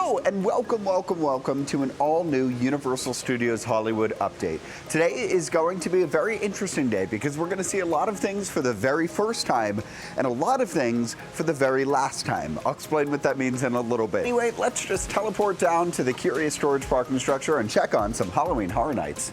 Hello and welcome to an all-new Universal Studios Hollywood update. Today is going to be a very interesting day because we're going to see a lot of things for the very first time and a lot of things for the very last time. I'll explain what that means in a little bit. Anyway, let's just teleport down to the Curious Storage parking structure and check on some Halloween Horror Nights.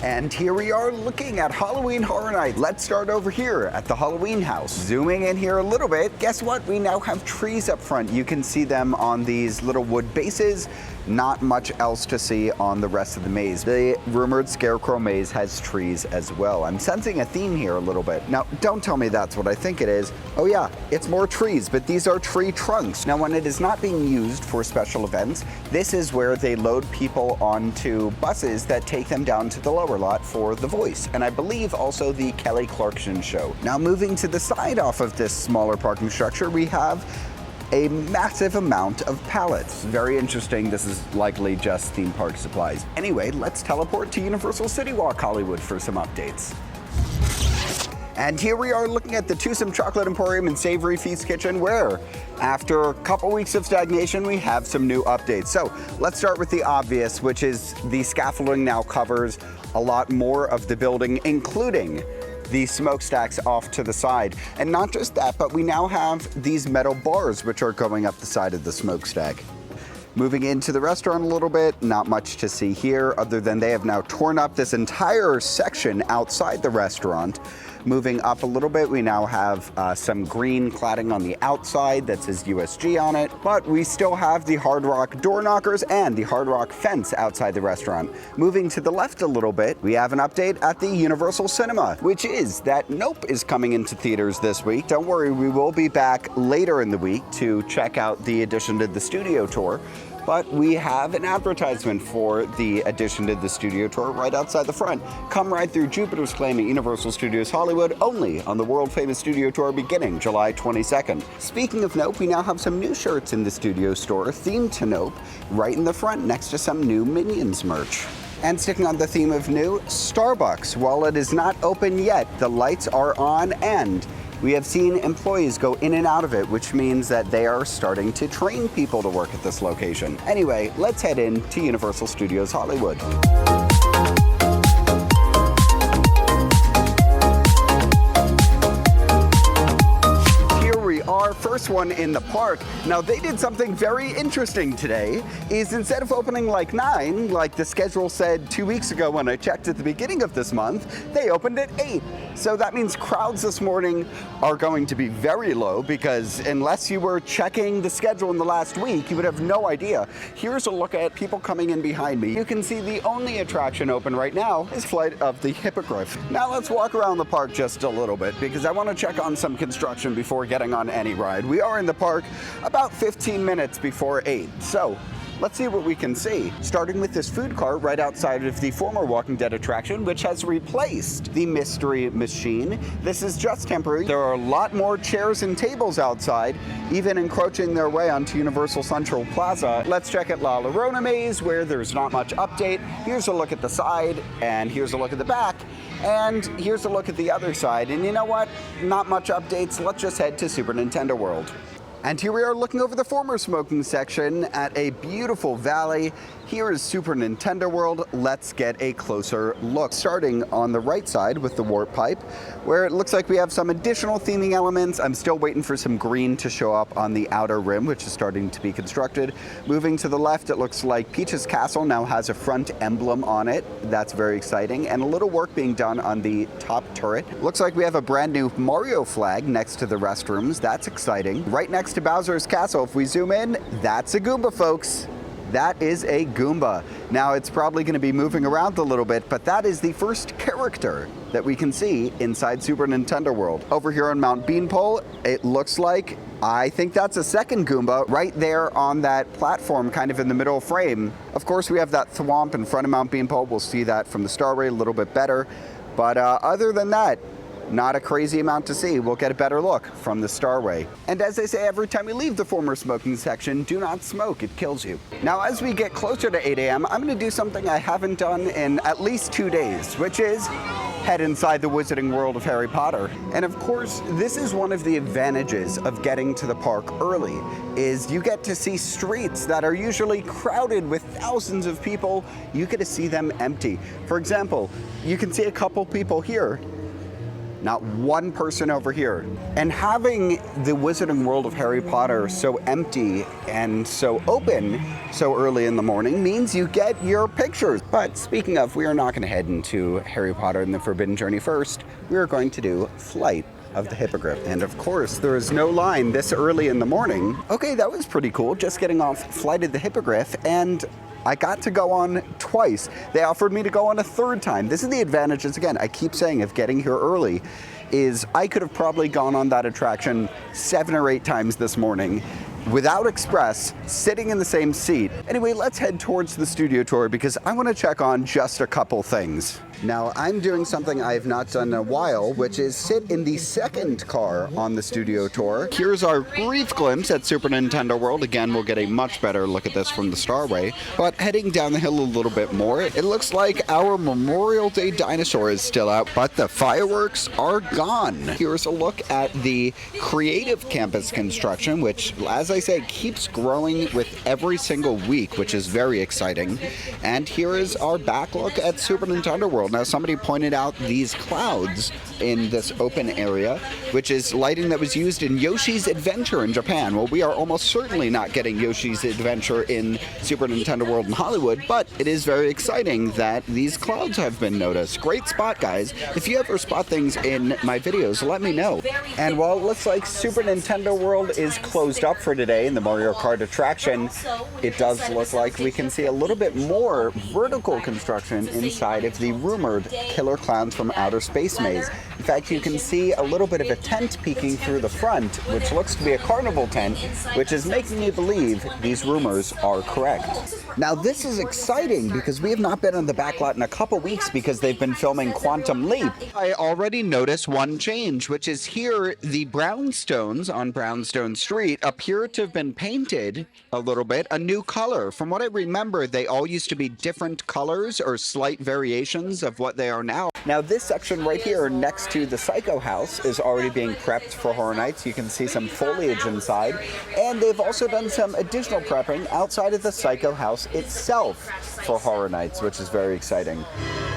And here we are looking at Halloween Horror Nights. Let's start over here at the Halloween house. Zooming in here a little bit, guess what? We now have trees up front. You can see them on these little wood bases. Not much else to see on the rest of the maze. The rumored Scarecrow maze has trees as well. I'm sensing a theme here a little bit. Now, don't tell me that's what I think it is. Oh yeah, it's more trees, but these are tree trunks. Now, when it is not being used for special events, this is where they load people onto buses that take them down to the lower lot for The Voice, and I believe also the Kelly Clarkson show. Now, moving to the side off of this smaller parking structure, we have a massive amount of pallets. Very interesting. This is likely just theme park supplies. Anyway, let's teleport to Universal CityWalk Hollywood for some updates. And here we are looking at the Twosome Chocolate Emporium and Savory Feast Kitchen, where after a couple weeks of stagnation, we have some new updates. So let's start with the obvious, which is the scaffolding now covers a lot more of the building, including the smokestacks off to the side. And not just that, but we now have these metal bars which are going up the side of the smokestack. Moving into the restaurant a little bit, not much to see here other than they have now torn up this entire section outside the restaurant. Moving up a little bit, we now have some green cladding on the outside that says USG on it, but we still have the Hard Rock door knockers and the Hard Rock fence outside the restaurant. Moving to the left a little bit, we have an update at the Universal Cinema, which is that Nope is coming into theaters this week. Don't worry, we will be back later in the week to check out the addition to the studio tour. But we have an advertisement for the addition to the studio tour right outside the front. Come ride through Jupiter's Claim at Universal Studios Hollywood, only on the world-famous studio tour beginning July 22nd. Speaking of Nope, we now have some new shirts in the studio store themed to Nope, right in the front next to some new Minions merch. And sticking on the theme of new, Starbucks. While it is not open yet, the lights are on and we have seen employees go in and out of it, which means that they are starting to train people to work at this location. Anyway, let's head in to Universal Studios Hollywood. Our first one in the park. Now, they did something very interesting today, is instead of opening like 9, like the schedule said 2 weeks ago when I checked at the beginning of this month, they opened at 8. So that means crowds this morning are going to be very low because unless you were checking the schedule in the last week, you would have no idea. Here's a look at people coming in behind me. You can see the only attraction open right now is Flight of the Hippogriff. Now let's walk around the park just a little bit because I want to check on some construction before getting on any ride. We are in the park about 15 minutes before 8. So let's see what we can see. Starting with this food cart right outside of the former Walking Dead attraction, which has replaced the Mystery Machine. This is just temporary. There are a lot more chairs and tables outside, even encroaching their way onto Universal Central Plaza. Let's check at La Llorona Maze, where there's not much update. Here's a look at the side, and here's a look at the back, and here's a look at the other side. And you know what? Not much updates. Let's just head to Super Nintendo World. And here we are looking over the former smoking section at a beautiful valley. Here is Super Nintendo World. Let's get a closer look. Starting on the right side with the warp pipe, where it looks like we have some additional theming elements. I'm still waiting for some green to show up on the outer rim, which is starting to be constructed. Moving to the left, it looks like Peach's Castle now has a front emblem on it. That's very exciting. And a little work being done on the top turret. Looks like we have a brand new Mario flag next to the restrooms. That's exciting. Right next to Bowser's Castle, if we zoom in, that's a Goomba, folks. That is a Goomba. Now, it's probably going to be moving around a little bit, but that is the first character that we can see inside Super Nintendo World. Over here on Mount Beanpole, it looks like, I think that's a second Goomba right there on that platform kind of in the middle frame. Of course, we have that thwomp in front of Mount Beanpole. We'll see that from the Starway a little bit better. But other than that, not a crazy amount to see. We'll get a better look from the Starway. And as they say every time we leave the former smoking section, do not smoke, it kills you. Now, as we get closer to 8 a.m., I'm gonna do something I haven't done in at least 2 days, which is head inside the Wizarding World of Harry Potter. And of course, this is one of the advantages of getting to the park early, is you get to see streets that are usually crowded with thousands of people. You get to see them empty. For example, you can see a couple people here. Not one person over here. And having the Wizarding World of Harry Potter so empty and so open so early in the morning means you get your pictures. But speaking of, we are not going to head into Harry Potter and the Forbidden Journey first. We are going to do Flight of the Hippogriff. And of course, there is no line this early in the morning. Okay, that was pretty cool, just getting off Flight of the Hippogriff, and I got to go on twice. They offered me to go on a third time. This is the advantages, again, I keep saying, of getting here early, is I could have probably gone on that attraction 7 or 8 times this morning without express, sitting in the same seat. Anyway, let's head towards the studio tour because I want to check on just a couple things. Now, I'm doing something I have not done in a while, which is sit in the second car on the studio tour. Here's our brief glimpse at Super Nintendo World. Again, we'll get a much better look at this from the Starway. But heading down the hill a little bit more, it looks like our Memorial Day dinosaur is still out, but the fireworks are gone. Here's a look at the Creative Campus construction, which, as I say, keeps growing with every single week, which is very exciting. And here is our back look at Super Nintendo World. Now, somebody pointed out these clouds in this open area, which is lighting that was used in Yoshi's Adventure in Japan. Well, we are almost certainly not getting Yoshi's Adventure in Super Nintendo World in Hollywood, but it is very exciting that these clouds have been noticed. Great spot, guys. If you ever spot things in my videos, let me know. And while it looks like Super Nintendo World is closed up for today in the Mario Kart attraction, it does look like we can see a little bit more vertical construction inside of the rumored Killer Clowns from Outer Space maze. In fact, you can see a little bit of a tent peeking through the front, which looks to be a carnival tent, which is making me believe these rumors are correct. Now, this is exciting because we have not been on the backlot in a couple weeks because they've been filming Quantum Leap. I already noticed one change, which is here the brownstones on Brownstone Street appear to have been painted a little bit a new color. From what I remember, they all used to be different colors or slight variations of what they are now. Now, this section right here next to the Psycho House is already being prepped for Horror Nights. You can see some foliage inside, and they've also done some additional prepping outside of the Psycho House itself for Horror Nights, which is very exciting.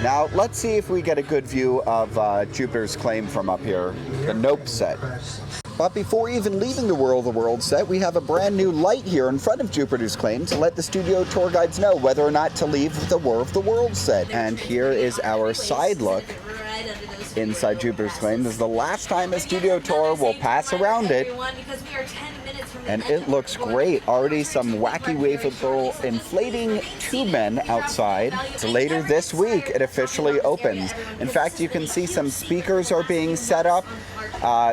Now, let's see if we get a good view of Jupiter's Claim from up here, the Nope set. But before even leaving the World of the World set, we have a brand new light here in front of Jupiter's Claim to let the studio tour guides know whether or not to leave the War of the World set. And here is our side look inside Jupiter's Claim. This is the last time a studio tour will pass around it. And it looks great. Already some wacky waveable inflating tube men outside. So later this week, it officially opens. In fact, you can see some speakers are being set up.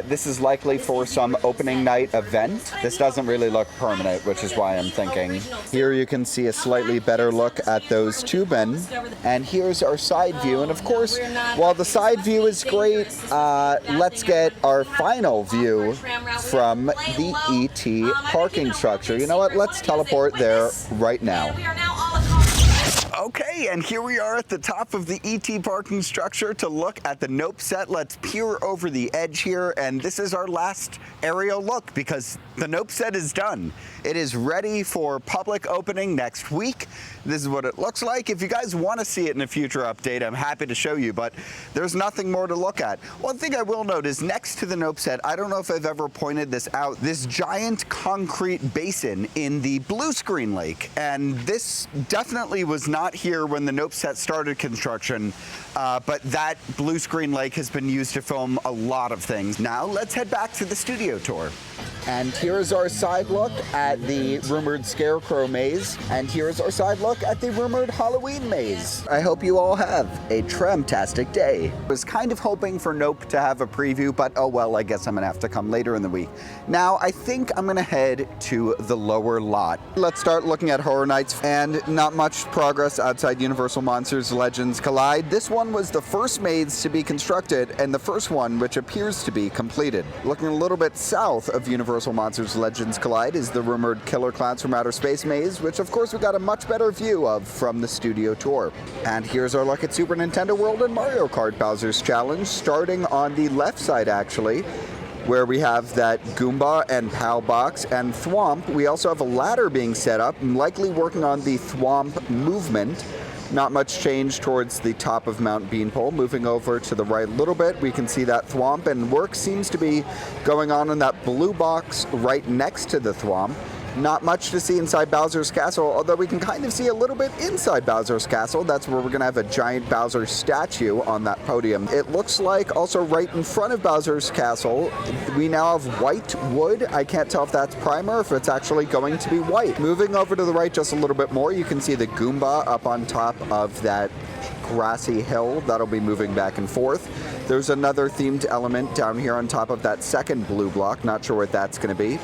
This is likely for some opening night event. This doesn't really look permanent, which is why I'm thinking. Here you can see a slightly better look at those tube men. And here's our side view. And of course, while the side view is great, let's get our final view from the ET parking structure. You know what? Let's teleport there right now. Okay, and here we are at the top of the ET parking structure to look at the Nope set. Let's peer over the edge here, and this is our last aerial look because the Nope set is done. It is ready for public opening next week. This is what it looks like. If you guys want to see it in a future update, I'm happy to show you, but there's nothing more to look at. One thing I will note is next to the Nope set, I don't know if I've ever pointed this out, this giant concrete basin in the blue screen lake. And this definitely was not here when the Nope set started construction, but that blue screen lake has been used to film a lot of things. Now let's head back to the studio tour. And here's our side look at the rumored Scarecrow maze, and here's our side look at the rumored Halloween maze. I hope you all have a tramtastic day. I was kind of hoping for Nope to have a preview, but oh well, I guess I'm gonna have to come later in the week. Now, I think I'm gonna head to the lower lot. Let's start looking at Horror Nights, and not much progress outside Universal Monsters Legends Collide. This one was the first maze to be constructed, and the first one which appears to be completed. Looking a little bit south of Universal Universal Monsters Legends Collide is the rumored Killer Clowns from Outer Space maze, which of course we got a much better view of from the studio tour. And here's our look at Super Nintendo World and Mario Kart Bowser's Challenge, starting on the left side actually, where we have that Goomba and Pal box and Thwomp. We also have a ladder being set up, likely working on the Thwomp movement. Not much change towards the top of Mount Beanpole. Moving over to the right a little bit, we can see that Thwomp, and work seems to be going on in that blue box right next to the Thwomp. Not much to see inside Bowser's Castle, although we can kind of see a little bit inside Bowser's Castle. That's where we're going to have a giant Bowser statue on that podium. It looks like also right in front of Bowser's Castle, we now have white wood. I can't tell if that's primer or if it's actually going to be white. Moving over to the right just a little bit more, you can see the Goomba up on top of that grassy hill. That'll be moving back and forth. There's another themed element down here on top of that second blue block. Not sure what that's going to be.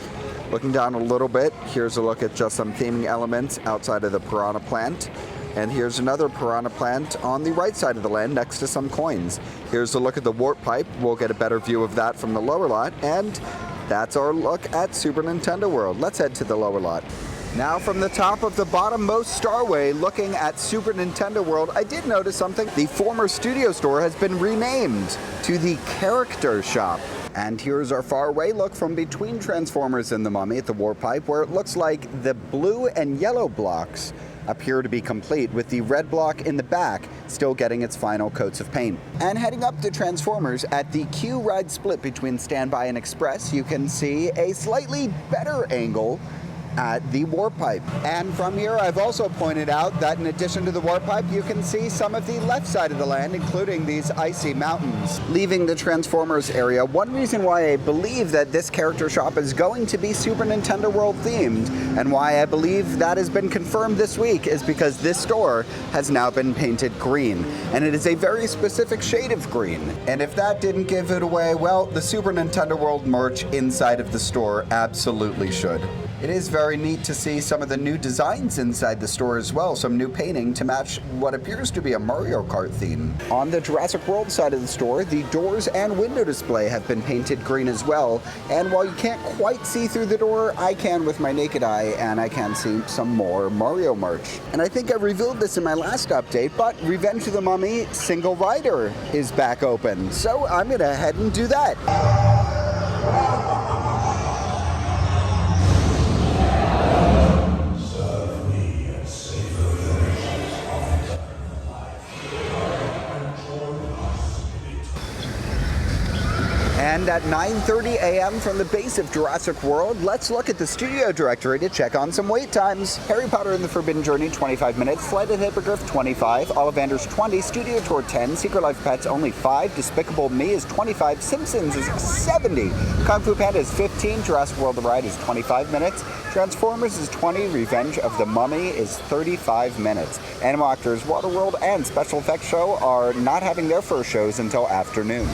Looking down a little bit, here's a look at just some theming elements outside of the piranha plant. And here's another piranha plant on the right side of the land next to some coins. Here's a look at the warp pipe. We'll get a better view of that from the lower lot. And that's our look at Super Nintendo World. Let's head to the lower lot. Now from the top of the bottommost starway, looking at Super Nintendo World, I did notice something. The former studio store has been renamed to the Character Shop. And here's our far away look from between Transformers and the Mummy at the warp pipe, where it looks like the blue and yellow blocks appear to be complete, with the red block in the back still getting its final coats of paint. And heading up to Transformers, at the Q ride split between Standby and Express, you can see a slightly better angle at the warp pipe. And from here, I've also pointed out that in addition to the warp pipe, you can see some of the left side of the land, including these icy mountains. Leaving the Transformers area, one reason why I believe that this character shop is going to be Super Nintendo World themed, and why I believe that has been confirmed this week, is because this store has now been painted green. And it is a very specific shade of green. And if that didn't give it away, well, the Super Nintendo World merch inside of the store absolutely should. It is very neat to see some of the new designs inside the store as well, some new painting to match what appears to be a Mario Kart theme. On the Jurassic World side of the store, the doors and window display have been painted green as well, and while you can't quite see through the door, I can with my naked eye, and I can see some more Mario merch. And I think I revealed this in my last update, but Revenge of the Mummy Single Rider is back open, so I'm gonna head and do that. And at 9:30 a.m. from the base of Jurassic World, let's look at the studio directory to check on some wait times. Harry Potter and the Forbidden Journey, 25 minutes. Flight of the Hippogriff, 25. Ollivanders, 20. Studio Tour, 10. Secret Life Pets, only 5. Despicable Me is 25. Simpsons is 70. Kung Fu Panda is 15. Jurassic World The Ride is 25 minutes. Transformers is 20. Revenge of the Mummy is 35 minutes. Animal Actors, Waterworld, and Special Effects Show are not having their first shows until afternoon.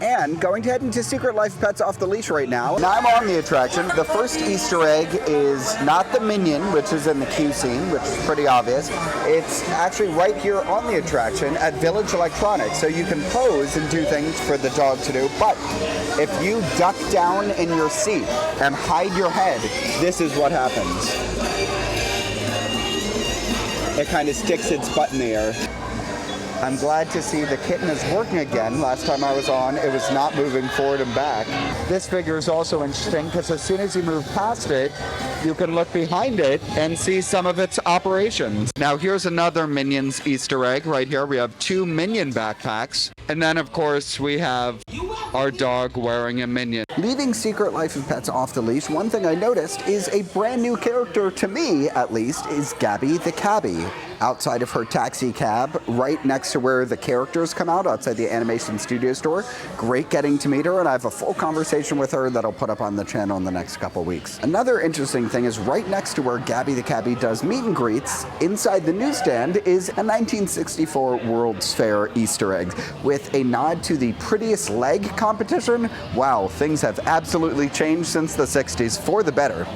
And going to head into Secret Life Pets Off the Leash right now. Now I'm on the attraction. The first Easter egg is not the Minion, which is in the queue scene, which is pretty obvious. It's actually right here on the attraction at Village Electronics. So you can pose and do things for the dog to do. But if you duck down in your seat and hide your head, this is what happens. It kind of sticks its butt in the air. I'm glad to see the kitten is working again. Last time I was on, it was not moving forward and back. This figure is also interesting because as soon as you move past it, you can look behind it and see some of its operations. Now here's another Minions Easter egg right here. We have 2 Minion backpacks. And then of course we have our dog wearing a Minion. Leaving Secret Life of Pets Off the Leash, one thing I noticed is a brand new character, to me at least, is Gabby the Cabbie. Outside of her taxi cab, right next to where the characters come out, outside the animation studio store. Great getting to meet her, and I have a full conversation with her that I'll put up on the channel in the next couple weeks. Another interesting thing is right next to where Gabby the Cabbie does meet and greets, inside the newsstand is a 1964 World's Fair Easter egg with a nod to the prettiest leg competition. Wow, things have absolutely changed since the 60s for the better.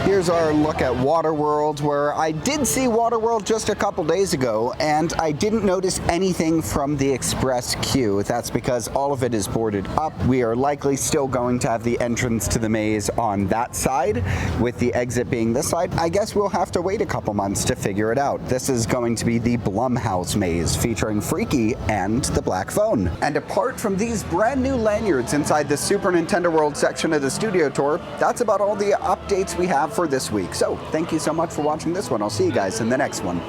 Here's our look at Waterworld, where I did see Waterworld just a couple days ago, and I didn't notice anything from the express queue. That's because all of it is boarded up. We are likely still going to have the entrance to the maze on that side, with the exit being this side. I guess we'll have to wait a couple months to figure it out. This is going to be the Blumhouse maze, featuring Freaky and the Black Phone. And apart from these brand new lanyards inside the Super Nintendo World section of the studio tour, that's about all the updates we have for this week. So thank you so much for watching this one. I'll see you guys in the next one.